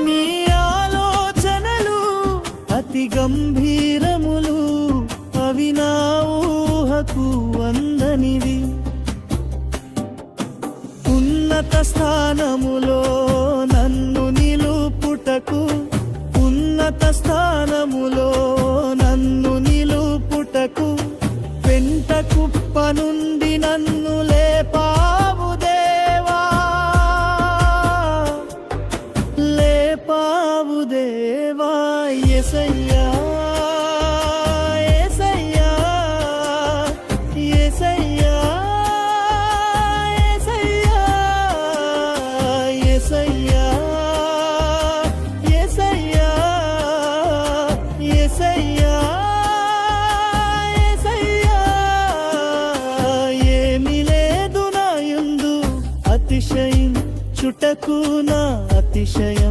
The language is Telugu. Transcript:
నీ ఆలోచనలు అతి గంభీరములు, అవి నా ఊహకు అందనివి. ఉన్నత స్థానములో నన్ను నిలుపుటకు, ఉన్నత స్థానములో నన్ను నిలుపుటకు, పెంట కుప్ప నుండి నన్ను లేపావు దేవా, లేపావు దేవా. యేసయ్యా యేసయ్యా యేసయ్యా యేసయ్యా యేసయ్యా యేసయ్యా యేసయ్యా. ఏమీ లేదు నా యందు అతిశయించుటకు నా అతిశయం.